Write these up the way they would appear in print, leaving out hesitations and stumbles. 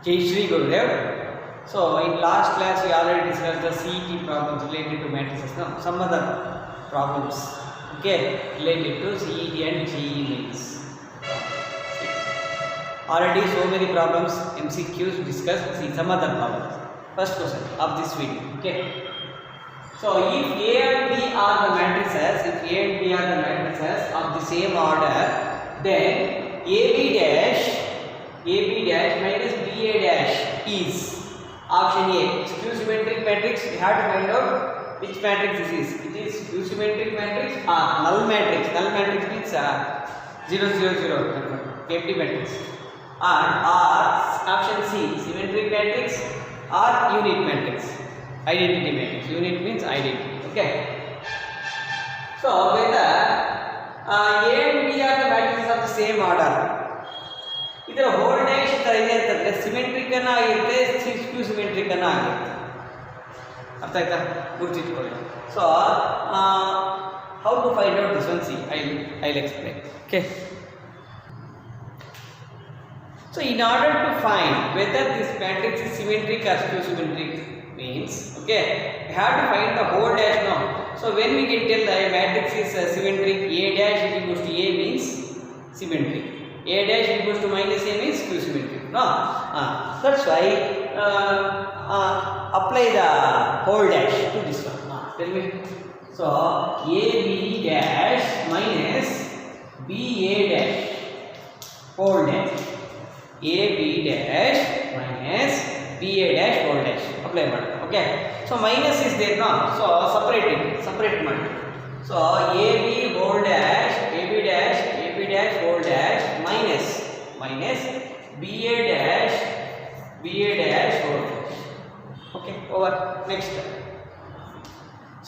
Jai Shri Gurudev. So in last class we already discussed the CET problems related to matrices. Now some other problems, okay, related to CET and JEE mains. Already so many problems MCQs discussed. See some other problems. First question of this video. Okay. So if A and B are the matrices, of the same order, then AB dash minus BA dash is option A. Skew symmetric matrix. We have to find out which matrix this is. It is skew symmetric matrix or null matrix. Null matrix means 0 0 0 empty matrix. Or option C, symmetric matrix or unit matrix. Identity matrix. Unit means identity. Okay. So whether A and B are the matrices of the same order. ಇದರ hole dash ತರ ಇದೆ ಅಂತಂದ್ರೆ symmetric ಅನ್ನ ಆಗಿರುತ್ತೆ, ಸ್ಕ್ಯೂ symmetric ಅನ್ನ ಆಗಿರುತ್ತೆ. ಅರ್ಥ ಆಯ್ತಾ? ಗುರುತಿಟ್ಕೊಳ್ಳಿ. So how to find out this one? See I will explain. Okay. So in order to find whether this matrix is symmetric or skew symmetric means, okay, we have to find the whole dash now. So when we can tell the matrix is symmetric, A dash is equals to A means symmetric. A dash equals to minus A means skew symmetric. No, that's why apply the whole dash to this one. Tell me. So AB dash minus BA dash whole dash. AB dash minus BA dash whole dash. Apply ಮಾಡಿ. Okay. So minus is there now. So separate ಮಾಡಿ. So AB whole dash whole dash minus BA dash whole dash. Okay. Over. Next.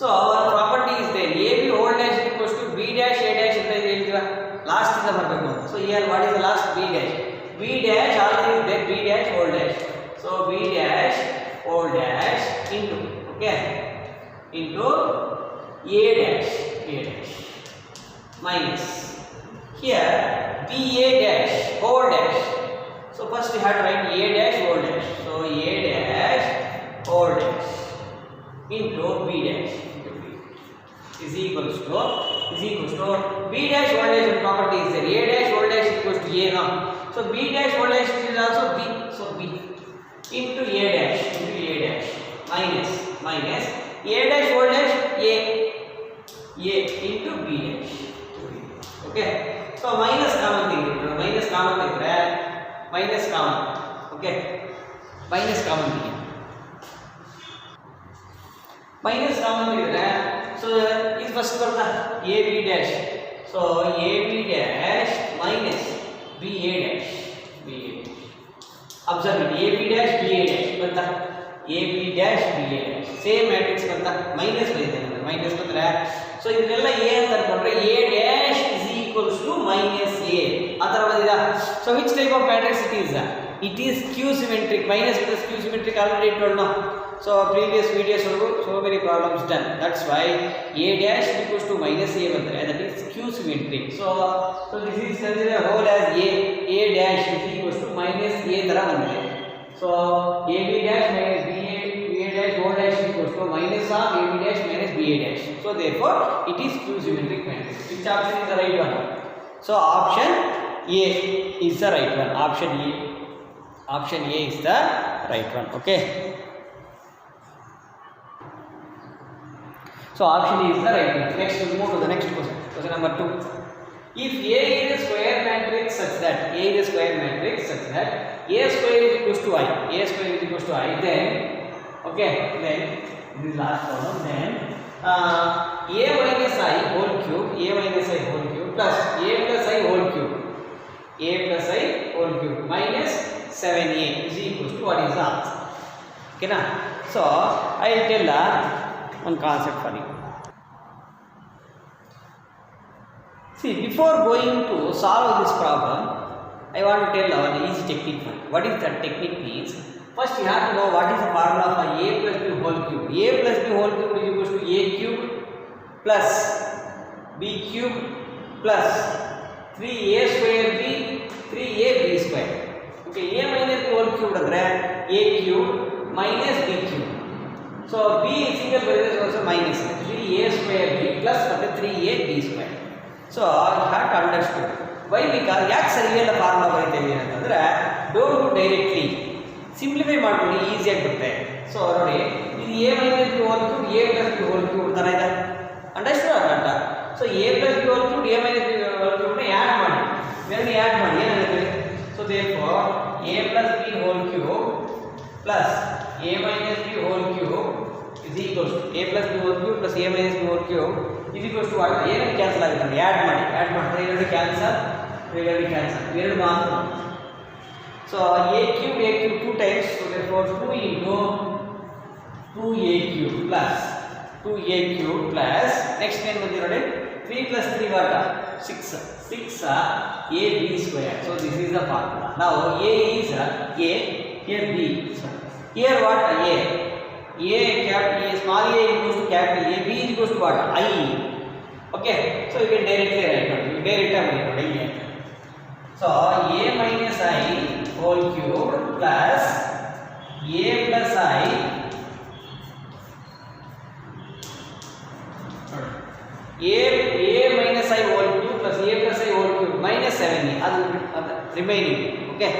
So our property is there. AB whole dash equals to B dash A dash ಅಂತ ಹೇಳ್ತೀರಾ. Last ಇಂದ ಬರಬೇಕು ಅಂತ. So here what is the last? B dash. B dash already is there. B dash whole dash. So B dash whole dash into, okay, into A dash minus here BA dash whole dash. So first we have to write A dash whole dash. So A dash whole dash into B dash is equals to B dash whole dash property is there. A dash whole dash equals to A now. So B dash whole dash is also B. So B into A dash minus A dash whole dash A into B dash. Okay. So minus common thing. Minus common. Okay. Minus common thing. Minus common thing. So is first ಬರ್ತಾ AB dash. So AB dash minus BA dash. Observe it. AB dash BA dash ಬರ್ತಾ AB dash BA dash same matrix ಬರ್ತಾ minus ಬರೀತೇನೆ. Minus ಬಂದ್ರೆ so ಇದನ್ನೆಲ್ಲ A ಅಂತ ಅನ್ಕೊಂಡ್ರೆ A dash is equals to minus A ಆ ತರ ಬಂದಿದಾ. So which type of matrix it is? It is skew symmetric. Minus with the skew symmetric already told now. So previous videos so many problems done. That's why A dash equals to minus A ಬಂದ್ರೆ that is skew symmetric. So this is considered whole as A dash is equals to minus A ತರ ಬಂದಿದೆ. So AB dash minus BA dash whole dash equals to minus of AB dash minus BA dash. So therefore it is skew symmetric matrix. Which option is the right one? So option A is the right one. Option A is the right one. Okay. So option A is the right one. Next we move to the next question. Question number 2. If A is a square matrix such that A square is equals to I, then okay, then this last problem, then A minus I whole cube plus A plus I whole cube minus 7A is equals to what is the answer? Okay na? So I will tell one concept for you. See, before going to solve this problem, I want to tell one easy technique. What is that technique means? First you have to know what is the formula for A plus B whole cube. A plus B whole cube is equals to A cube plus B cube plus 3A square B 3AB square. Okay, A minus B whole cube cubed ಅಂದರೆ a cubed minus b cubed. So b single bariದ್ರೆ also minus 3a square b plus ಮತ್ತೆ 3a b square. So you have to understood. Why? Because ಯಾಕೆ ಸರಿಯಾದ formula ಬರೀತೇವೆ ಅಂತಂದ್ರೆ don't do directly simplify ಮಾಡ್ಕೊಂಡು ಈಸಿಯಾಗಿ ಬರುತ್ತೆ. So ನೋಡಿ ಇದು a minus b whole cube a plus b whole cube ತರ ಇದೆ. ಅಂಡರ್ಸ್ಟ್ಯಾಂಡ್ ಅಂತ. So a plus b whole cube a minus b whole cube ನ ಆಡ್ ಮಾಡಿ ಎರಡು ಆಡ್ ಮಾಡಿ ಏನಾಗುತ್ತೆ. So therefore a plus b whole cube plus a minus b whole cube is equals to a plus b whole cube plus a minus b whole cube is equals to what? ಏನು cancel ಆಗುತ್ತೆ ನೋಡಿ add ಮಾಡಿದ್ರೆ ಎರಡು cancel ಎರಡು ಮಾತ್ರ. So a cube 2 times, so therefore 2 into 2a cube plus next ಏನು ಬಂದಿದೆ ನೋಡಿ 3 plus 3 what? 6 ab square. So this is the formula. Now a is a here b. Here what? A small a equals to capital A, b is equals to what? I. Okay, so you can directly write it. You directly write it. So a minus I whole cube plus a plus I minus I whole cube plus a plus I whole cube minus 7a ಅದು remaining. Okay,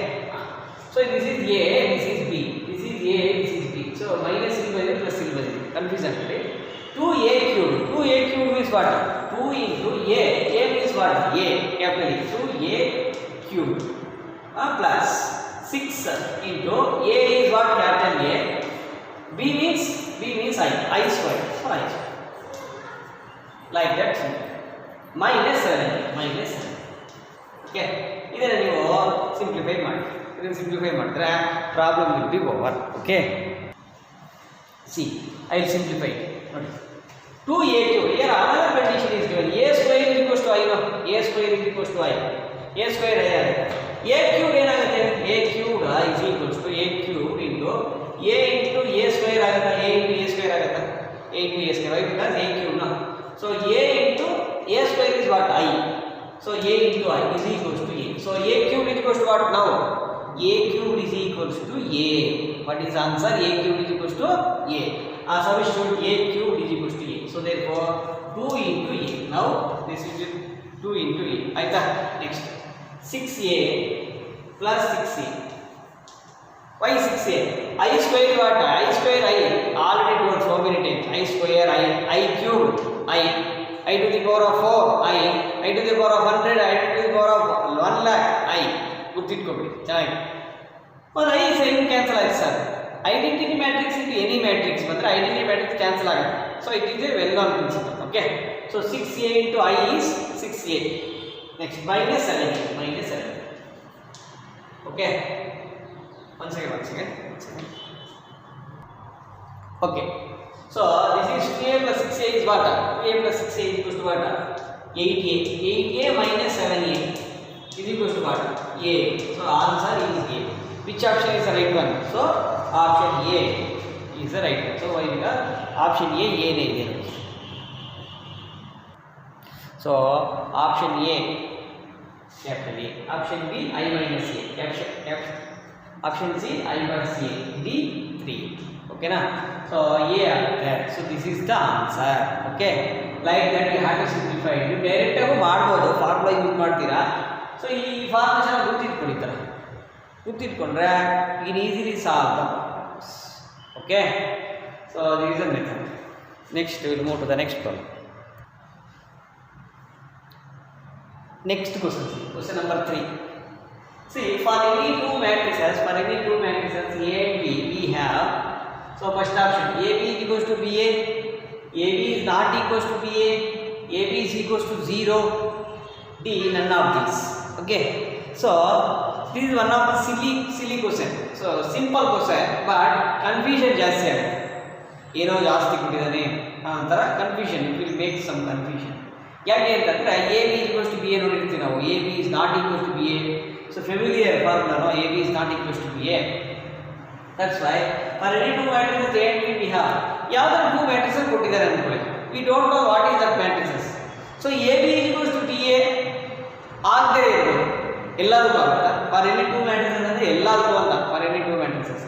so this is a, this is b, this is a, this is b. So minus silver plus silver confusion today. 2a cube means what? 2 into a means what? A capital A. 2a cube plus 6 into a is what? Capital A. b means I square. So I square like that. minus 7. Okay, ಇದನ್ನ ನೀವು simplify ಮಾಡಿ. ಇದನ್ನ simplify ಮಾಡಿದ್ರೆ problem will be over. Okay, see I will simplify it. ನೋಡಿ 2a cube, here another condition is given. A square is equals to I, no? A square is equals to I. A square I ಆಗುತ್ತೆ. A cube ಏನಾಗುತ್ತೆ? A cube is equals to a cube into a square ಆಗುತ್ತೆ. a into a square ಆಗುತ್ತೆ. a into a square. Why? Because a cube, no? So a into a square is what? I. So a into I is equals to a. So a cube is equals to what now? A cube is equals to a. What is the answer? A cube is equals to a. Substitute a cube is equals to a. So therefore 2 into a. Now this is 2 into a. Aita. Next 6a plus 6a. Why 6a? I square what? I square I. Already told so many times. I square I cube I to the power of 4 I to the power of 100 I to the power of 1 lakh I. ಗುರ್ತಿಟ್ಕೊಬಿಡಿ ಚೆನ್ನಾಗಿ. ಒಂದು I sign cancel ಆಯ್ತು sir. Identity matrix into any matrix ಬಂದರೆ identity matrix cancel ಆಗುತ್ತೆ. So it is a well known principle. Okay, so 6a into I is 6a. Next minus 7. Okay, one second. Okay, so this is 2a plus 6a is what? 2a plus 6a is equals to what? 8a minus 7a is equals to what? A. So answer is A. Which option is the right one? So option A is the right one. So why? Because option A ne ide. So option A capital A. Option B I minus A. Option C I minus A. D 3. Okay na? So A there. So this is the answer. Okay, like that you have to simplify it. You direct ಆಗಿ ಮಾಡಬಹುದು, formula use ಮಾಡ್ತೀರಾ. So ಈ formula ಗುರ್ತಿಟ್ಕೊಂಡ್ರೆ you can easily solve the problems. Okay, so this is a method. Next we will move to the next problem. Next question number 3. See, for any two matrices A and B, we have, so first option AB is equals to BA, AB is not equals to BA, AB is equals to 0, D none of these. Okay, so this is one of the silly question. So simple question, but confusion ಜಾಸ್ತಿ ಆಗುತ್ತೆ. ಏನೋ ಜಾಸ್ತಿ ಕೊಟ್ಟಿದ್ದಾನೆ ಅಂತರ confusion, it will make some confusion. ಯಾಕೆ ಅಂತಂದ್ರೆ AB is equals to BA ನೋಡಿರ್ತೀವಿ ನಾವು. AB is not equals to BA. So familiar formula, no? AB is not equals to BA. That's why for any two matrices A and B we have, ಯಾವ್ದಾದ್ರು two matrices ಕೊಟ್ಟಿದ್ದಾರೆ ಅನ್ಕೊಳ್ಳಿ, we don't know what is that matrices. So AB is equals to BA ಆಗದೇ ಇರೋದು ಎಲ್ಲದಕ್ಕೂ ಆಗುತ್ತಾ? for any two matrices ಅಂದ್ರೆ ಎಲ್ಲದಕ್ಕೂ ಅಂತ for any two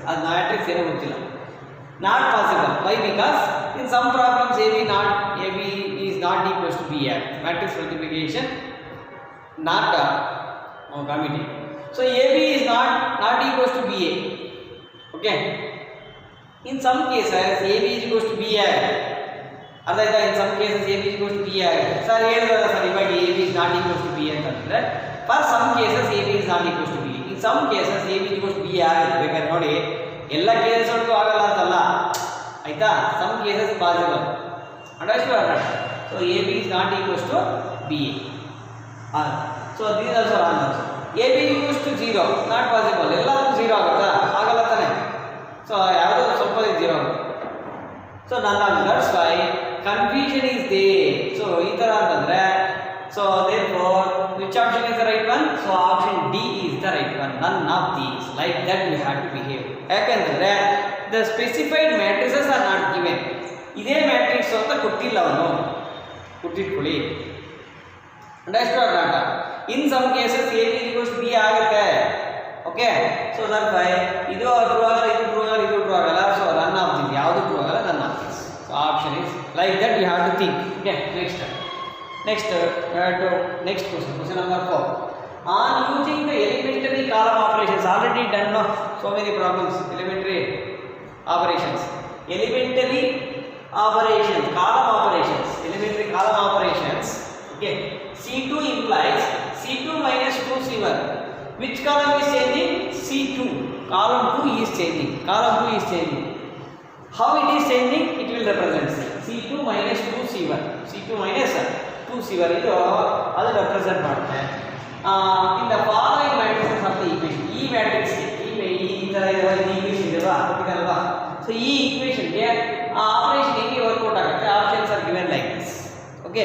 ಅದು ಮ್ಯಾಟ್ರಿಕ್ಸ್ ಏನೂ ಗೊತ್ತಿಲ್ಲ. Not possible. Why? Because in some problems A B is not equals to B R. Matrix multiplication not commuting. So A B is not equals to B A. Okay, in some cases A B is equals to B R. ಅರ್ಥ ಆಯ್ತಾ? In some cases A B is equals to B R. Sir ಹೇಳಿದ್ರಲ್ಲ sir ಇವಾಗ A B is not equals to B ಅಂತಂದರೆ for some cases A B is not equals to B. In some cases A B equals to B ಆಗುತ್ತೆ. ಬೇಕಾದ್ರೆ ನೋಡಿ, ಎಲ್ಲ cases ಒಳಗೂ ಆಗಲ್ಲ ಅಂತಲ್ಲ, ಆಯ್ತಾ? Some cases possible. Understand? So A B is not equals to B A. So this also wrong also. A B equals to 0 not possible. ಎಲ್ಲದೂ 0 ಆಗುತ್ತಾ? ಆಗಲ್ಲ ತಾನೆ. ಸೊ ಯಾವುದೋ ಸ್ವಲ್ಪ 0 ಆಗುತ್ತೆ. So that's why confusion is they. So ಈ ಥರ ಅಂತಂದರೆ, so therefore which option is the right one? So option D is the right one. None of these. Like that we have to behave. ಯಾಕೆಂದರೆ the specified matrices are not given. ಇದೇ matrix ಅಂತ ಕೊಟ್ಟಿಲ್ಲ, ಅವನು ಕೊಟ್ಟಿಟ್ಕೊಳ್ಳಿ. Understand not? In some cases A B equals B ಆಗುತ್ತೆ. Okay, so that why ಇದು true ಆಗಲ್ಲ, ಇದು ಟ್ರೂ ಆಗಲ್ಲ, ಇದು ಟ್ರೂ ಆಗಲ್ಲ. ಸೊ ರನ್ ಆಫ್ ದಿಸ್ ಯಾವುದು ಟ್ರೂ ಆಗಲ್ಲ, run of this. So option is like that you have to think. Okay, next question number 4. On using the elementary column operations, already done no? So many problems. Elementary operations, column operations, elementary column operations. Okay, C2 implies C2 minus 2C1. Which column is changing? C2. Column 2 is changing. How it is changing? It will represent C2 minus 2C1. C2 minus 2C1 ಇದು ಅದು represent ಮಾಡುತ್ತೆ. In the following matrices of the equation. ಈ ಮ್ಯಾಟ್ರಿಕ್ಸ್ಗೆ ಈ ಥರ equation ಇದೆಯಲ್ವಾ, ಗೊತ್ತಿದಲ್ವಾ? So ಈ ಈಕ್ವೇಷನ್ಗೆ ಆ ಆಪರೇಷನ್ ಹೇಗೆ ವರ್ಕೌಟ್ ಆಗುತ್ತೆ? Options are given like this. Okay,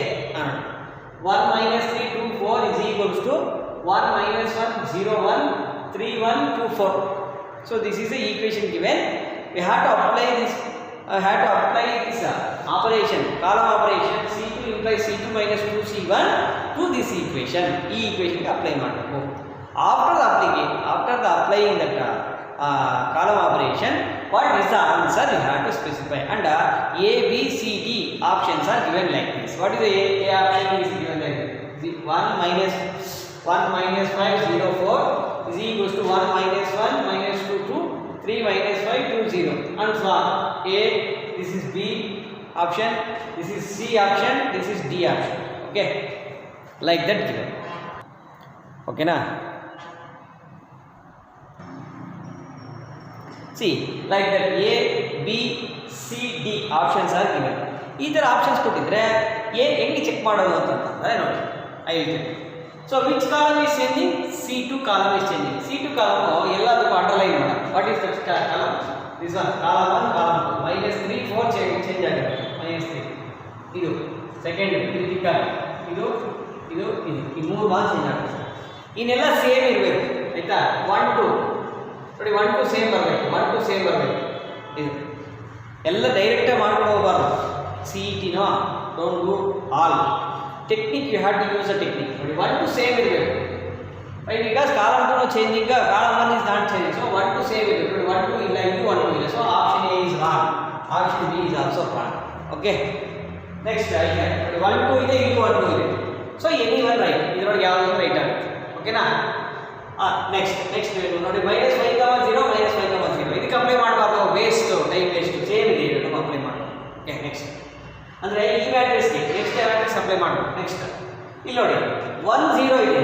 1 minus 3 2 4 is equals to 1 minus 1 0 1 3 1 2 4. So this is the equation given. We have to apply this operation, column operation. C2 implies C2 minus 2C1 to this equation. ಈ equation apply ಮಾಡಬೇಕು. After the applying that column operation, what is the answer you have to specify. And A, B, C, D options are given like this. What is the A option is given like this? 1 minus 5 0 4 is equals to 1 minus 1 minus 2 2 3 minus 5 2 0 and so on. A, this is B option, this is C option, this is D option. Okay, like that given. Okay na? See, like that A, B, C, D options are given. ಈ ಥರ options ಕೊಟ್ಟಿದ್ರೆ ಹೆಂಗೆ check ಮಾಡೋದು ಅಂತಂದರೆ ನೋಡಿ, I will check. So which column is changing? C2 column is changing. C2 column ಎಲ್ಲದಕ್ಕೂ underline ಮಾಡೋಣ. What is that column? This one column 1 column 2 minus 3 4 change ಆಗುತ್ತೆ. -3 ಇದು ಸೆಕೆಂಡ್, ಇದು ಟಿಕ್ಕರ್, ಇದು ಈ ಮೂರು ಮಾರ್ಕ್ಸ್ ಚೇಂಜ್ ಆಗುತ್ತೆ. ಇನ್ನೆಲ್ಲ ಸೇಮ್ ಇರಬೇಕು, ಆಯ್ತಾ? 1 2 ನೋಡಿ, 1 2 ಸೇಮ್ ಬರಬೇಕು, 1 2 ಸೇಮ್ ಬರಬೇಕು. ಇದು ಎಲ್ಲ ಡೈರೆಕ್ಟಾಗಿ ಮಾಡ್ಕೊಂಡು ಹೋಗಬಾರ್ದು. CET-ನೋ don't do all technique. You have to use a technique. ನೋಡಿ, 1 2 ಸೇಮ್ ಇರಬೇಕು. Why? Because column 2 changing, column 1 is not changing. So 1 2 same ಇರಬೇಕು. ನೋಡಿ, 1 2 ಇಲ್ಲ, ಇದು 1 2 ಇಲ್ಲ. So option A is wrong, option B is also wrong. Okay, next ನೋಡಿ, 1 2 ಇದೆ, ಇದು 1 2 ಇದೆ. ಸೊ ಎನಿ ಒನ್ ರೈಟ್, ಇದರೊಳಗೆ ಯಾವುದಾದ್ರು ರೈಟ್ ಆಗುತ್ತೆ. ಓಕೆನಾ? ನೆಕ್ಸ್ಟ್ ನೋಡಿ, -5 0 -5 0 ಇದಕ್ಕೆ ಅಪ್ಲೈ ಮಾಡಬಾರ್ದು, ವೇಸ್ಟ್, ಟೈಮ್ ವೇಸ್ಟ್. ಸೇಮ್ ಇದೆ, ಇದನ್ನು ಅಪ್ಲೈ ಮಾಡಬೇಕು. ಓಕೆ, ನೆಕ್ಸ್ಟ್ ಅಂದರೆ ಈ ಮ್ಯಾಟ್ರಿಕ್ಸ್ಗೆ ನೆಕ್ಸ್ಟ್ ಮ್ಯಾಟ್ರಿಕ್ಸ್ ಅಪ್ಲೈ ಮಾಡಬೇಕು. ನೆಕ್ಸ್ಟ್ ಇಲ್ಲಿ ನೋಡಿ, 1 0 ಇದೆ,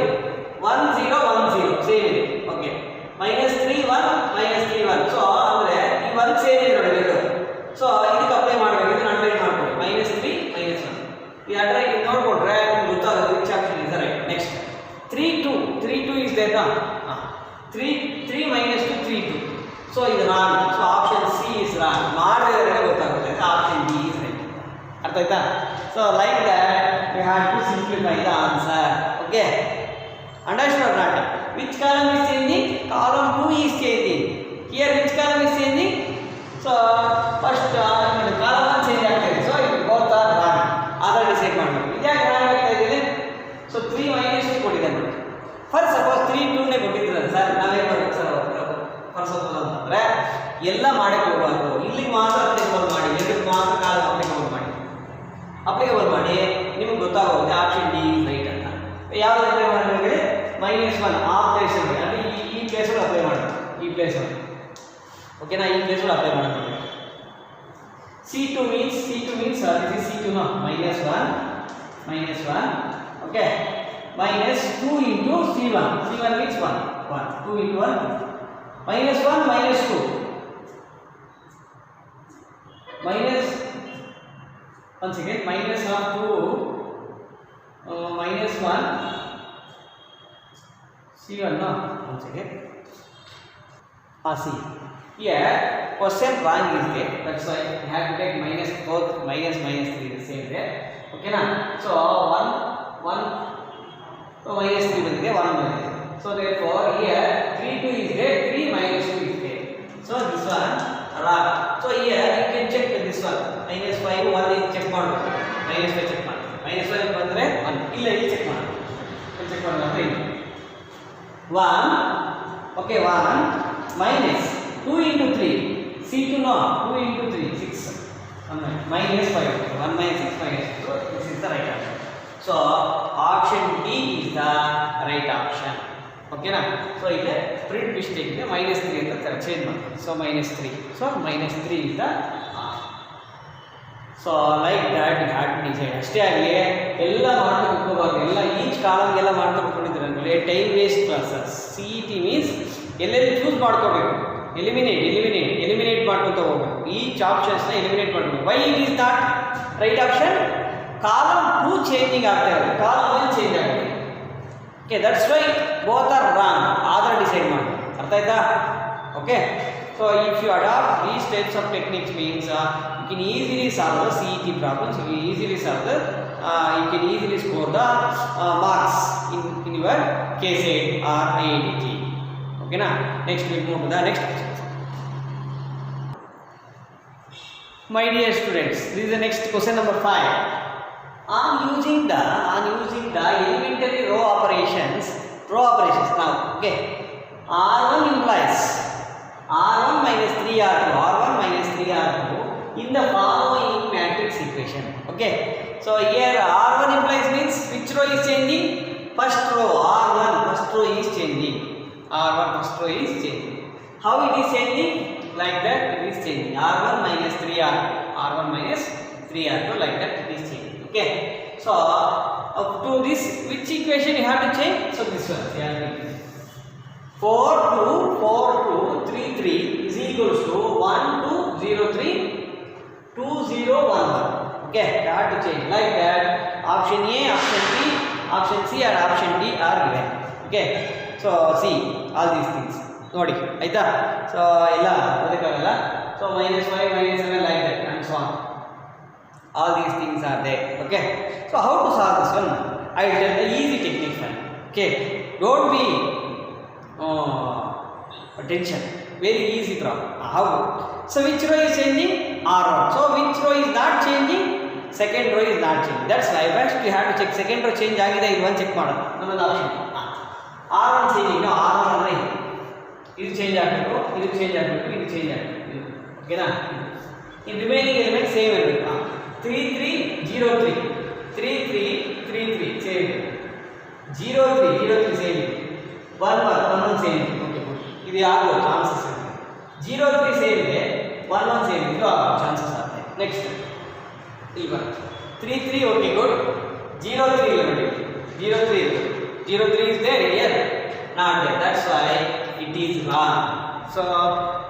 1 0 1 0 ಸೇಮ್ ಇದೆ. ಓಕೆ, -3 1 -3 1. ಸೊ ಅಂದರೆ ಈ 1 ಸೇಮ್ ಇದೆ ನೋಡಿ ಎರಡು. ಸೊ ಇದಕ್ಕೆ ಅಪ್ಲೈ ಮಾಡಬೇಕು. ಇದನ್ನು ಅಂಡರ್ಲೈನ್ ಮಾಡ್ಕೊಳ್ಳಿ, -3 -1. ಈ ಅಂಡರ್ಲೈನ್ ನೋಡ್ಕೊಂಡ್ರೆ ನಿಮ್ಗೆ ಗೊತ್ತಾಗುತ್ತೆ which option is right. Next 3 2 is there na? 3 minus 2 3 2. So ಇದು wrong. So option C is wrong. ಮಾಡಿದ್ರೆ ಗೊತ್ತಾಗುತ್ತೆ, ಆಪ್ಷನ್ D is right. ಅರ್ಥ ಆಯ್ತಾ? So like that we have to simplify the answer. Okay, understand or not? Which column is changing? Column 2 is changing. Here which column is changing? So first column 1 change ಆಗ್ತಿದೆ. So it both are wrong. ಅದರ decide ಮಾಡಬೇಕು. ಇದ್ಯಾಕೆ wrong ಆಗ್ತಾ ಇದೆ? So 3 minus 2 ಕೊಟ್ಟಿದೆ ನೋಡಿ. Fur suppose 3 2 ನೇ ಕೊಟ್ಟಿದ್ರೆ ಸರ್ ನಾವೇನು ಮಾಡಬೇಕು ಸರ್? ಫರ್ ಸಪೋಸ್ ಅಂತಂದರೆ ಎಲ್ಲ ಮಾಡಕ್ಕೆ ಹೋಗಬಾರ್ದು, ಇಲ್ಲಿಗೆ ಮಾತ್ರ ಅಪ್ಲಿಕೇಬಲ್ ಮಾಡಿ, ಎರಡಕ್ಕೆ ಮಾತ್ರ ಕಾಲ ಅಪ್ಲಿಕೇಬಲ್ ಮಾಡಿ. ಅಪ್ಲಿಕೇಬಲ್ ಮಾಡಿ ನಿಮ್ಗೆ ಗೊತ್ತಾಗುತ್ತೆ ಆಪ್ಷನ್ ಡಿ ರೈಟ್ ಅಂತ. ಯಾವ್ದು ಅಪ್ಲೈ ಮಾಡಿದ್ರೆ -1 ಆ ಪ್ಲೇಸಲ್ಲಿ, ಅಂದರೆ ಈ ಪ್ಲೇಸಲ್ಲಿ ಅಪ್ಲೈ ಮಾಡೋದು, ಈ ಪ್ಲೇಸಲ್ಲಿ. ಓಕೆನಾ, ಈ ಪ್ಲೇಸಲ್ಲಿ ಅಪ್ಲೈ ಮಾಡೋದು. C2 means this is C2 no, -1, okay, -2 into C1 means 1, 2 into 1, -1 -2, once again minus of 2, -1 C1 no, once again see here question wrong is there, that's why we have to take minus both, -3 the same there. Okay na, so 1 so -3 ಬಂದಿದೆ, 1 ಬಂದಿದೆ. So therefore here 3 2 is there, 3 -2 is there. So this one wrong. So here you can check this one, -5 1 is check ಮಾಡಬೇಕು, -5 check ಮಾಡಿ, -5 ಬಂದ್ರೆ 1 ಇಲ್ಲ, ಇಲ್ಲಿ check ಮಾಡಿ, ಇಲ್ಲಿ check ಮಾಡಬೇಕು. 1 okay, 1 minus 2 into 3 C2 no, 2 into 3 6, -5, 1 minus 6 minus 2, so this is the right answer. So option D is the right option. Okay na, so ile print mistake ಇದೆ, -3 ಅಂತ ಚೇಂಜ್ ಮಾಡ್ತೀವಿ. So -3, so -3 is the so like that you have to decide. ಅಷ್ಟೇ ಆಗಲಿ, ಎಲ್ಲ ಮಾಡ್ತಾ ಕೂತ್ಕೋಬಾರ್ದು, ಎಲ್ಲ each ಕಾಲಮ್ಗೆಲ್ಲ ಮಾಡ್ತಾ ಕೂತ್ಕೊಂಡಿದ್ರೆ ಅಂದರೆ time waste classes. CET means ಎಲ್ಲೆಲ್ಲಿ ಚೂಸ್ ಮಾಡ್ಕೋಬೇಕು, ಎಲಿಮಿನೇಟ್ ಮಾಡ್ಕೊತ ಹೋಗ್ಬೇಕು, ಈಚ್ ಆಪ್ಷನ್ಸ್ನ ಎಲಿಮಿನೇಟ್ ಮಾಡಬೇಕು. Why it is not right option? Column 2 changing ಆಗ್ತಾ ಇರೋದು, ಕಾಲಮ್ 1 ಚೇಂಜ್ ಆಗಿದೆ. Okay, that's why both are wrong. ಆದ್ರೆ ಡಿಸೈಡ್ ಮಾಡಿ, ಅರ್ಥ ಆಯ್ತಾ? Okay, so if you adopt these types of techniques means you can easily solve the CET problems, you can easily solve the you can easily score the marks in your KCET or IIT. Okay na, next we move to the next question. My dear students, this is the next question number 5. On using the elementary row operations now, okay, R1 implies R1 minus 3R2 in the following matrix equation. Okay, so here R1 implies means which row is changing? First row, R1 first row is changing. How it is changing? Like that it is changing. R1 minus 3R2 like that it is changing. Okay, so up to this which equation you have to change? So this one, 4 2 3 3 is equals to 1 2 0 3 2 0 1 1. Okay, you have to change like that. Option A, option B, option C or option D are given. Okay, so see all these things ನೋಡಿ ಆಯ್ತಾ. So ಎಲ್ಲ ಓದಕ್ಕಾಗಲ್ಲ. So -5 -7 like that and so on, all these things are there. Okay, so how to solve this one? I will tell the easy technique one. Okay, don't be attention, very easy problem. How? So which row is changing? R1. So which row is not changing? Second row is not changing. That's why first you have to check second row change ಆಗಿದೆ ಇದು ಒಂದು check ಮಾಡೋದು. ನಮ್ಮದು option R1 changing, no, R1 ಅಂದ್ರೆ ಇದು change ಆಗಬೇಕು, ಇದು change ಆಗಬೇಕು, ಇದು ಚೇಂಜ್ ಆಗಬೇಕು. ಓಕೆನಾ, ಇನ್ ರಿಮೈನಿಂಗ್ ಎಲಿಮೆಂಟ್ ಸೇಮ್ ಇರಬೇಕು. 3 3 0 3 3 3 3 3 ಸೇಮ್ ಇದೆ, 0 3 0 3 ಸೇಮ್ ಇದೆ, 1 1 ಸೇಮ್ ಇದೆ. ಓಕೆ, ಇದು ಆಗೋ ಚಾನ್ಸಸ್ ಇದೆ. 0 3 ಸೇಮ್ ಇದೆ, 1 1 ಸೇಮ್ ಇದೆ, ಆಗೋ ಚಾನ್ಸಸ್ ಆಗುತ್ತೆ. ನೆಕ್ಸ್ಟ್ ಇಲ್ಲಿ ಬರುತ್ತೆ 3 3. Okay, good. 0 3 ಇಲ್ಲ ನೋಡಿ, 0 3 ಇದೆ, 0 3 is there here, not there. That's why it is wrong. So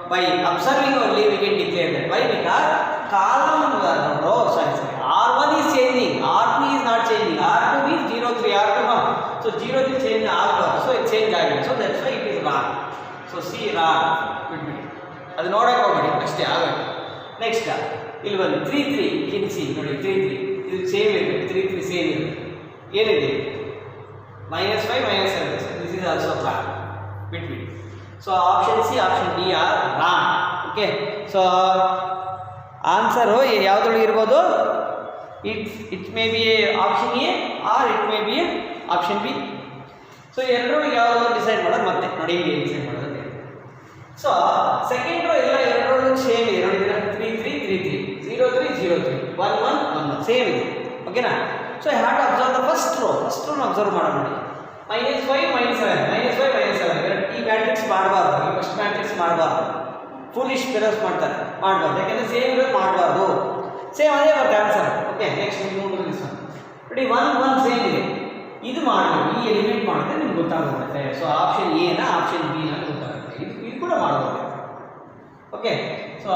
by observing only we can declare that. Why? Because column row, R1 is changing, R2 is not changing. R2 means 0 3, R2 no. So 0 3 change R2, so it change ಆಗಿದೆ. So that's why it is wrong. So C wrong. ಬಿಟ್ಬಿಡಿ, ಅದು ನೋಡಕ್ಕೆ ಹೋಗ್ಬೇಡಿ, ಅಷ್ಟೇ ಆಗುತ್ತೆ. Next ಇಲ್ಲಿ ಬಂದು 3 3 ಇಲ್ಲಿ ಸಿ ನೋಡಿ, 3 3 ಇದು ಸೇಮ್ ಇದೆ, 3 3 ಸೇಮ್ ಇದೆ. ಏನಿದೆ? -5 -7. This is also wrong. Between. So option C, option D are wrong. Okay. So answer ಯಾವ್ದ್ರೊಳಗೆ ಇರ್ಬೋದು? It may be option A or it may be option B. So ಎರಡರೊಳಗೆ ಯಾವ್ದು ಡಿಸೈಡ್ ಮಾಡೋದು ಮತ್ತೆ ನೋಡಿ, ಹೇಗೆ ಡಿಸೈಡ್ ಮಾಡೋದು. ಸೊ ಸೆಕೆಂಡ್ ರೋ ಎಲ್ಲ ಎರಡರಲ್ಲೂ same ಇದೆ ನೋಡಿದ್ದೀರಾ 3 3 3 3 0 3 0 3 1 1 1 1 ಸೇಮ್ ಇದೆ ಓಕೆನಾ. So I have to observe the first row observe ಮಾಡೋಣ. -5 -7 -5 -7 ಈ ಮ್ಯಾಟ್ರಿಕ್ಸ್ ಮಾಡಬಾರ್ದು, ಈ ಫಸ್ಟ್ ಮ್ಯಾಟ್ರಿಕ್ಸ್ ಮಾಡಬಾರ್ದು, ಫುಲಿಶ್ ಫೆಲೋಸ್ ಮಾಡ್ತಾರೆ, ಮಾಡಬಾರ್ದು. ಯಾಕೆಂದರೆ ಸೇಮ್ ಇರೋದು ಮಾಡಬಾರ್ದು, ಸೇಮ್ ಅದೇ ಬರುತ್ತೆ ಆನ್ಸರ್. ಓಕೆ ನೆಕ್ಸ್ಟ್ ನೀವು ನೋಡಿ ನೋಡಿ 1 1 ಸೇಮ್ ಇದೆ, ಇದು ಮಾಡಬೇಕು, ಈ ಎಲಿಮೆಂಟ್ ಮಾಡಿದ್ರೆ ನಿಮ್ಗೆ ಗೊತ್ತಾಗುತ್ತೆ. ಸೊ ಆಪ್ಷನ್ ಎ ನ ಆಪ್ಷನ್ ಬಿ ನ ಗೊತ್ತಾಗುತ್ತೆ, ಇದು ಕೂಡ ಮಾಡಬಹುದು. ಓಕೆ ಸೊ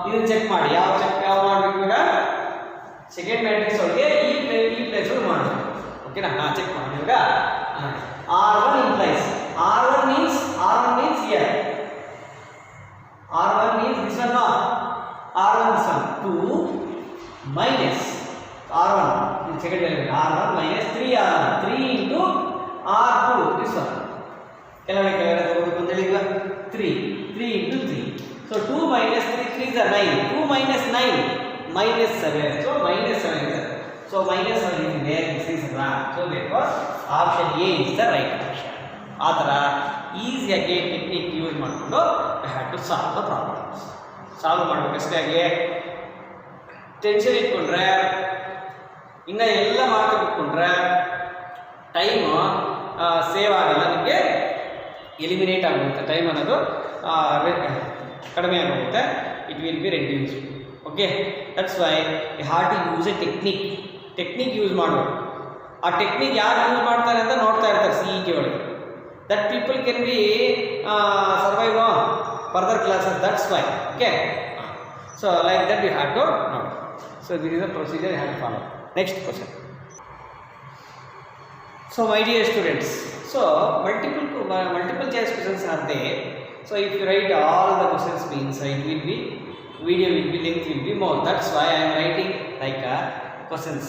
ಇದನ್ನ ಚೆಕ್ ಮಾಡಿ, ಯಾವ ಮಾಡಬೇಕು ಈಗ ಸೆಕೆಂಡ್ ಮ್ಯಾಟ್ರಿಕ್ಸ್ ಒಳಗೆ ಈ ಪ್ಲೇಸ್ ಒಳಗೆ ಮಾಡಬೇಕು. ಓಕೆನಾ ಚೆಕ್ ಮಾಡಿ. ಈಗ R1 implies R1 means here, R1 means this one, no, R1 this one 2 minus R1 in second element R1 minus 3R1 3 into R2 this one ಕೆಳಗಡೆ ತಗೋಬೇಕು ಅಂತ ಹೇಳಿ 3 into 3. So 2 minus 3 3 is 9, 2 minus 9 minus 7, so minus 7 is there. So minus 7 is there, this is wrong. So therefore option A is the right option. ಆ ಥರ ಈಸಿಯಾಗಿ technique use ಮಾಡಿಕೊಂಡು I have to solve the problems. Solve ಮಾಡಬೇಕಷ್ಟೇ. ಆಗಿ tension ಇಟ್ಕೊಂಡ್ರೆ ಇನ್ನು ಎಲ್ಲ ಮಾಡ್ತಾ ಕೂತ್ಕೊಂಡ್ರೆ ಟೈಮು ಸೇವ್ ಆಗಲ್ಲ, ನಿಮಗೆ ಎಲಿಮಿನೇಟ್ ಆಗುತ್ತೆ, ಟೈಮ್ ಅನ್ನೋದು ಕಡಿಮೆ ಆಗೋಗುತ್ತೆ, it will be reduce. Okay that's why you have to use a technique use ಮಾಡಬೇಕು. ಆ ಟೆಕ್ನಿಕ್ ಯಾರು ಯೂಸ್ ಮಾಡ್ತಾರೆ ಅಂತ ನೋಡ್ತಾ ಇರ್ತಾರೆ ಸಿ ಇ ಟಿ ಒಳಗೆ. That people can be survive further classes, that's why. Okay so like that you have to ನೋಡಿ. So this is the procedure you have to follow. Next question. So my dear students, so multiple choice questions are there. So if you write all the questions means it will be video will be length will be more. That's why I am writing like questions.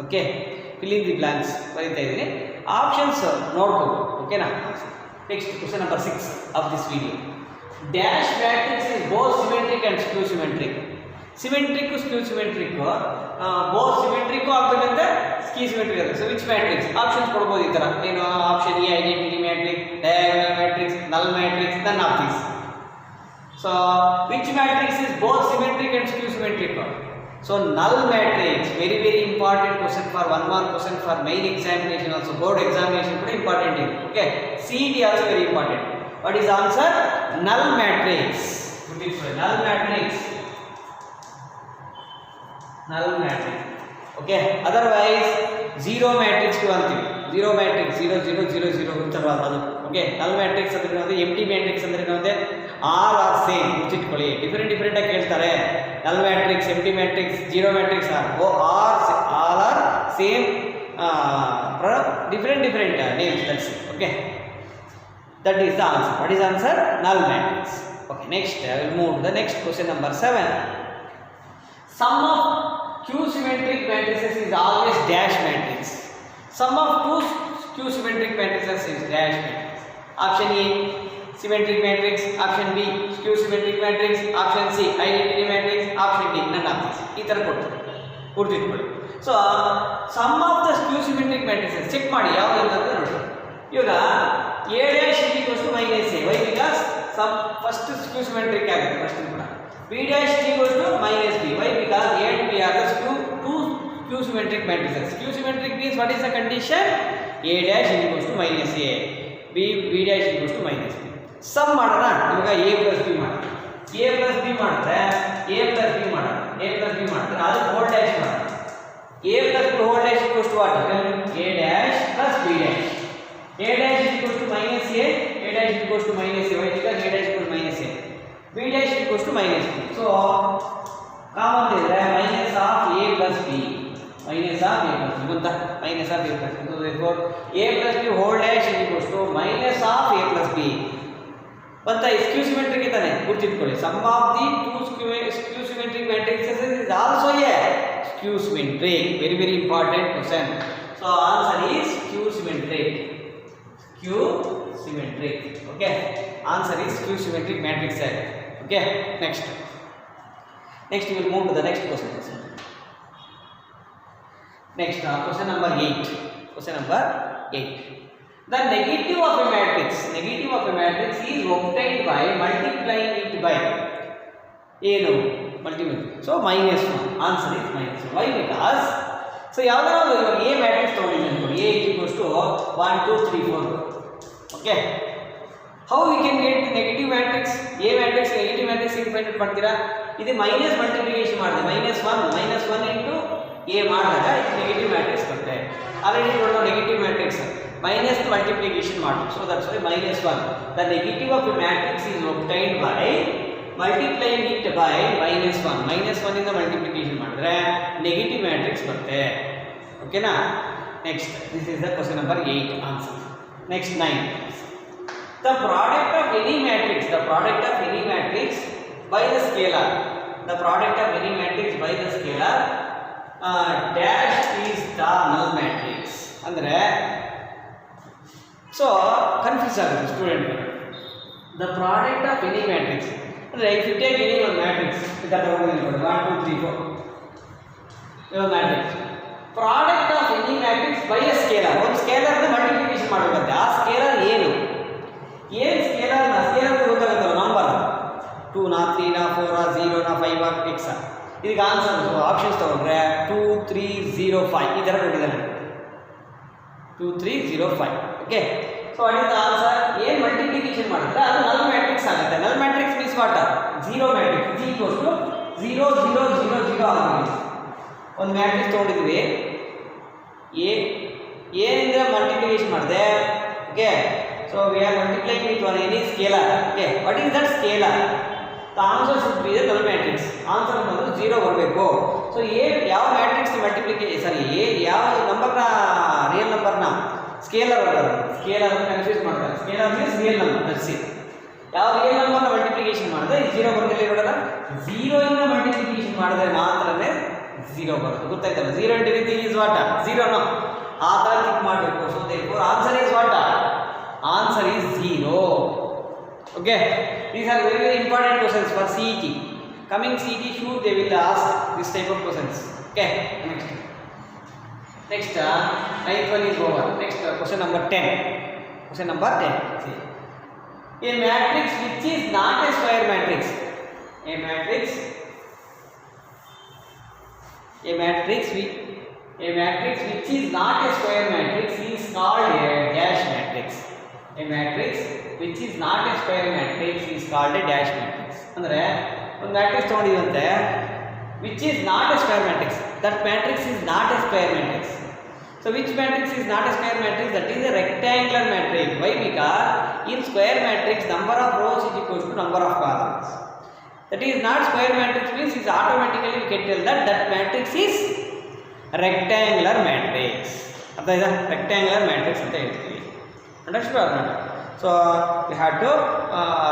Okay, fill in the blanks. ಬರೀತಾ ಇದ್ದೀನಿ. Options ನೋಡ್ಕೋಬೇಕು. ಓಕೆನಾ. Next question number 6 of this video. Dash matrix is both symmetric and skew symmetric. Symmetric skew symmetric both symmetric ಆಗಬೇಕಂತೆ, skew symmetric ಆಗುತ್ತೆ. So which matrix? Options ಕೊಡಬಹುದು ಈ ತರ. ಏನು option A identity matrix, diagonal matrix, ನಲ್ matrix, none of these. So which matrix is both symmetric and skew symmetric? So null matrix, very very important question for 1 mark question for main examination also, board examination ಕೂಡ important ಇದೆ. Okay, CET also very important. What is answer? Null matrix. Null matrix. Null matrix. Okay, otherwise zero matrix ಗೆ ಅಂತೀವಿ. Zero matrix 0 0 0 0 ಅಂತ ಬರೋದು. Okay, null matrix ಅಂದ್ರೆ ಏನು? empty matrix ಅಂದ್ರೆ ಏನು? All are same. ಮುಚ್ಚಿಟ್ಕೊಳ್ಳಿ, ಡಿಫರೆಂಟ್ ಆಗಿ ಕೇಳ್ತಾರೆ. null matrix, empty matrix, zero matrix are all are same different names, that's it. Okay, that is the answer. What is the answer? Null matrix. Okay, next I will move to the next question number 7. Sum of q symmetric matrices is always dash matrix. Sum of two q symmetric matrices is dash matrix. Option A symmetric matrix, option B skew symmetric matrix, option C identity matrix, option D none of these. ಈ ತರ ಕೊಡ್ತಾರೆ, ಗುರ್ತಿಟ್ಕೊಳ್ಳಿ. So sum of the skew symmetric matrices check ಮಾಡಿ ಯಾವುದು ಅಂತ ನೋಡಿ. ಇವಾಗ a dash is equals to minus a, why? because some first skew symmetric ಆಗುತ್ತೆ ಫಸ್ಟ್ ಕೂಡ. b dash is equals to minus b, why? because a and b are the two skew symmetric matrices. Skew symmetric means what is the condition? a dash is equals to minus a, b dash is equals to minus b. Sum ಮಾಡೋಣ. ಇವಾಗ a plus b ಮಾಡೋಣ. a plus b ಮಾಡಿದ್ರೆ ಅದು hole dash ಮಾಡೋಣ. a plus b whole dash equals to what? a dash plus b dash. a dash is equals to minus a, a dash is equals to minus a, why? because a dash equals to minus a, b dash is equals to minus b. So common ಇದ್ರೆ minus of a plus b, minus of a plus b ಗೊತ್ತಾ? minus of a plus b. So therefore a plus b whole dash is equals to minus of a plus b. ಬಂತ skew symmetric ಇದ್ದಾನೆ, ಗುರ್ತಿಟ್ಕೊಳ್ಳಿ. Sum of the two skew symmetric matrices is also a skew symmetric. Very very important question. So answer is skew symmetric. Okay, answer is skew symmetric matrix. Okay, next we will move to the next question. Next question number 8. The negative of a matrix is obtained by multiplying it by ಏನು multiply. So minus 1. Answer is minus 1. Why? Because so ಯಾವ್ದಾದ್ರು ಇವಾಗ A matrix ತಗೊಂಡಿದ್ದೀನಿ ಅನ್ಕೊಳ್ಳಿ. A is equals to 1 2 3 4. Okay. How we can get negative matrix? A matrix negative matrix ಹೇಗೆ find out ಮಾಡ್ತೀರಾ? ಇದು minus multiplication ಮಾಡಿದೆ -1 into A ಮಾಡಿದಾಗ ಇದು ನೆಗೆಟಿವ್ ಮ್ಯಾಟ್ರಿಕ್ಸ್ ಬರುತ್ತೆ. ಆಲ್ರೆಡಿ ನೋಡೋ negative matrix minus multiplication model. So that's why -1. The negative of a matrix is obtained by multiplying it by -1. -1 ಇಂದ multiplication ಮಾಡಿದ್ರೆ negative matrix ಬರುತ್ತೆ. Okay na? Next, this is the question number 8 answer. Next 9. The product of any matrix by the scalar. The product of any matrix by the scalar dash is the null matrix. ಅಂದ್ರೆ so confuse ಆಗುತ್ತೆ student. The product of any matrix ಅಂದ್ರೆ if you take any one matrix ಇದರ ತಗೊಂಡು 1 2 3 4 ಇದು matrix product of any matrix by a scalar. ಒಂದು scalar ನ multiplication ಮಾಡಬೇಕು. ಆ ಸ್ಕೇಲಾರ್ ಏನು ಸ್ಕೇಲಾರ್ ಗೊತ್ತಾಗುತ್ತಲ್ಲ ನಂಬರ್ 2 ನ 3 ನ 4 ನ 0 ನ 5 ನ x. ಇದಕ್ಕೆ ಆನ್ಸರ್ ಆಪ್ಷನ್ಸ್ ತಗೊಂಡ್ರೆ 2 3 0 5 ಈ ತರ ಕೊಟ್ಟಿದ್ದಾನೆ 2 3 0 5. Okay, so what is the answer? ಏನು ಮಲ್ಟಿಪ್ಲಿಕೇಶನ್ ಮಾಡಿದ್ರೆ ಅದು ನಲ್ ಮ್ಯಾಟ್ರಿಕ್ಸ್ ಆಗುತ್ತೆ. Null matrix means what? Zero matrix. G equals to 0 0 0 0 ಆಗುತ್ತೆ. ಒಂದು ಮ್ಯಾಟ್ರಿಕ್ಸ್ ತೊಗೊಂಡಿದ್ವಿ, ಏನಿಂದ ಮಲ್ಟಿಪ್ಲಿಕೇಶನ್ ಮಾಡಿದೆ. Okay, so we are multiplying with one any scalar. Okay, what is that scalar? The answer should be the null matrix. Answer ಬಂದು 0 ಬರಬೇಕು. So ಯಾವ matrix multiplication ಯಾವ ನಂಬರ್ನ ರಿಯಲ್ ನಂಬರ್ನ ಸ್ಕೇಲರ್ ಕನ್ಫ್ಯೂಸ್ ಮಾಡ್ತಾರೆ. Scalar means real number. That's it. ಯಾವ real ನಂಬರ್ನ multiplication ಮಾಡಿದ್ರೆ 0 ಬರುತ್ತೆ. ನೋಡೋಣ, 0 ಇಂದ ಮಲ್ಟಿಪ್ಲಿಕೇಶನ್ ಮಾಡಿದ್ರೆ ಮಾತ್ರನೇ 0 ಬರುತ್ತೆ. ಗೊತ್ತಾಯ್ತಲ್ಲ? 0 into anything is what? 0 no. ಆ ಥರ ಕ್ಲಿಕ್ ಮಾಡಬೇಕು. So therefore answer is what? Answer is 0. Okay, these are very very important questions for CET. Coming CET shoot they will ask this type of questions. Okay, next ninth one is over. Next question number 10. See, a matrix which is not a square matrix. A matrix which is not a square matrix is called a dash matrix. A matrix which is not a square matrix is called a dash matrix. ಅಂದ್ರೆ ಒಂದು matrix ತಗೊಂಡಿದಂತೆ which is not a square matrix. That matrix is not a square matrix. So which matrix is not a square matrix? That is a rectangular matrix. Why? Because in square matrix number of rows is equal to number of columns. That is not square matrix means is automatically we can tell that matrix is rectangular matrix. That is a rectangular matrix anta ಹೇಳ್ತೀವಿ. Understood or not? So we have to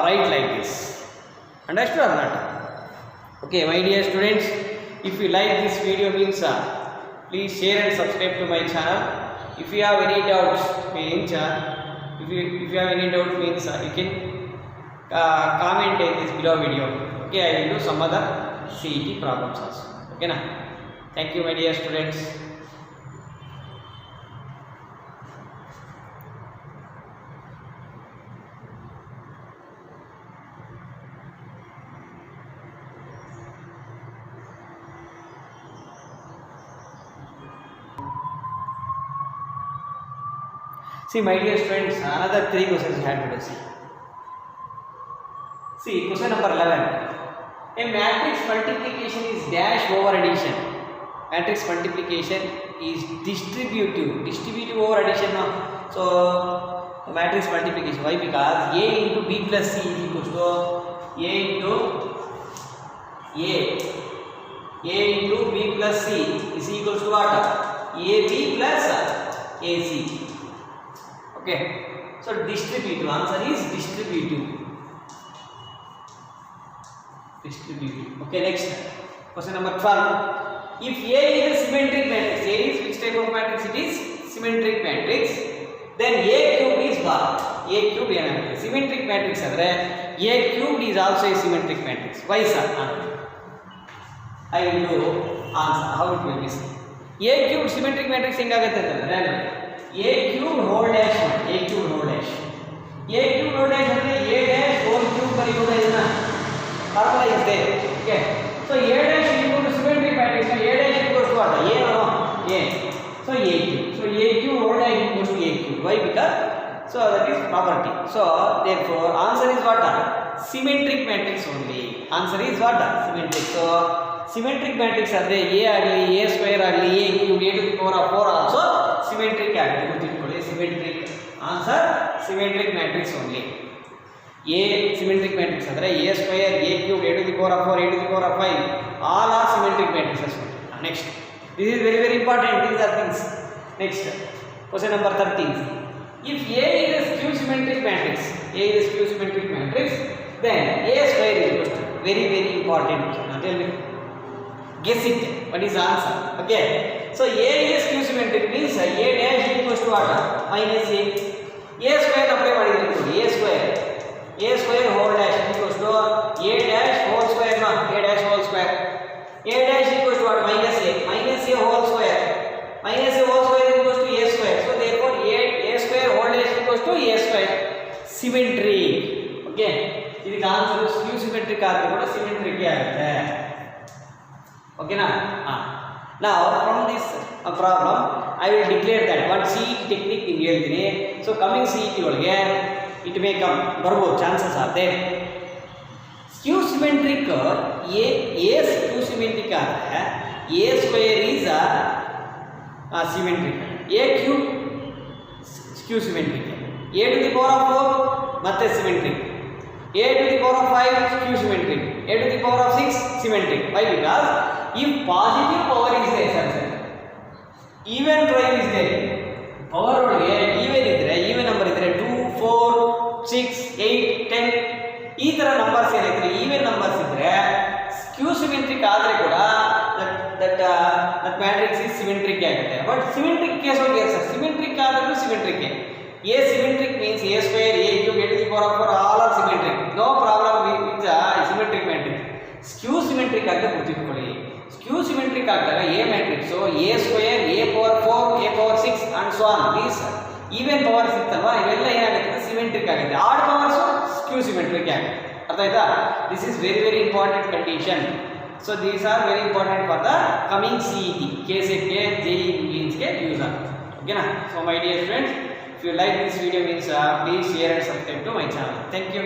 write like this. Understood or not? Okay, my dear students, if you like this video means please share and subscribe to my channel. If you have any doubts means if you have any doubt means you can comment in this below video. Okay, I will do some other CET problems also. Okay na? Thank you my dear students. See my dear students, another 3 questions you have to see. See question number 11. A matrix multiplication is dash over addition. Matrix multiplication is distributive over addition. No? So matrix multiplication. Why? Because A into B plus C is equals to A into B plus C is equals to what? AB plus AC. Okay, so distributive. Answer is distributive. Okay, next question number 12. If A is a symmetric matrix, A is which type of matrix? It is symmetric matrix. Then A cubed is what? A cubed is a symmetric matrix. A cubed is also a symmetric matrix. Why sir? I will do answer. How it will be? A cubed symmetric matrix ಹೆಂಗಾಗುತ್ತೆ ಅಂತಂದ್ರೆ a cube whole dash a cube whole dash a cube whole dash ಅಂದ್ರೆ a dash whole cube ಬರೆಯುವುದು ಇದನ್ನ formula is there. Okay, so a dash equal to symmetric matrix. So a dash equals to what? A no a. So a cube. So a cube whole dash equals to a cube. Why? Because so that is property. So therefore answer is what? Symmetric matrix only. Answer is what? Symmetric. So symmetric matrix ಅಂದ್ರೆ a ಆಗಲಿ a square ಆಗಲಿ a cube a to the power of 4 also symmetric ಆಗುತ್ತೆ. ಗೊತ್ತಿಟ್ಕೊಳ್ಳಿ, symmetric. Answer symmetric matrix only. A symmetric matrix ಅಂದ್ರೆ a square a cube a to the power of 4 a to the power of 5 all are symmetric matrices. Next, this is very very important. These are things. Next, question number 13. If A is a skew symmetric matrix, A is a skew symmetric matrix, then A square is equal to, very very important. Now tell me, guess it. What is the answer? Okay. So A is skew symmetric means A dash equals to what? Minus A. A square apply ಮಾಡಿದ್ರೆ A square whole dash equals to A dash whole square. No, A dash whole square. A dash equals to what? Minus A whole square. Minus A whole square equals to A square. So therefore A square whole dash equals to A square. Symmetric. Okay. ಇದಕ್ಕೆ answer ಸ್ಕ್ಯೂ symmetric ಆದ್ರೆ ಕೂಡ symmetric ಆಗುತ್ತೆ. ಓಕೆನಾ? Now from this problem I will declare that what CET technique ನಿಮಗೆ ಹೇಳ್ತೀನಿ. So coming CET ಒಳಗೆ it may come ಬರ್ಬೋದು, chances are there. Skew symmetric A skew symmetric ಆದರೆ A square is symmetric. A cube skew symmetric. A to the power of 4 ಮತ್ತೆ symmetric. A to the power of 5 skew symmetric. A to the power of 6 symmetric. Why? Because if positive power is there, even prime is there. Power ಒಳಗೆ even number ಇದ್ರೆ 2 4 6 8 10 ಈ ತರ numbers ಏನಿದ್ರೆ even numbers ಇದ್ರೆ ಸ್ಕ್ಯೂ symmetric ಆದ್ರೆ ಕೂಡ that matrix is symmetric ಆಗುತ್ತೆ. But symmetric case ಒಳಗೆ symmetric ಆದ್ರೂ symmetric. A symmetric means A square A cube a to the power of 4 all are symmetric. No problem with symmetric matrix. Skew symmetric ಅಂತ ಗೊತ್ತಿಟ್ಕೊಳ್ಳಿ. Skew symmetric ಆದಾಗ A matrix so A square A power 4 A power 6 and so on. These even powers ಇತ್ತಲ್ವಾ ಇವೆಲ್ಲ ಏನಾಗುತ್ತೆ symmetric ಆಗುತ್ತೆ. Add powers ಸ್ಕ್ಯೂ symmetric ಆಗುತ್ತೆ. ಅರ್ಥ ಆಯ್ತಾ? This is very very important condition. So these are very important for the coming CET KCET ಗೆ JEE means ಗೆ use ಆಗುತ್ತೆ. ಓಕೆನಾ? So my dear friends, if you like this video means please share and subscribe to my channel. Thank you.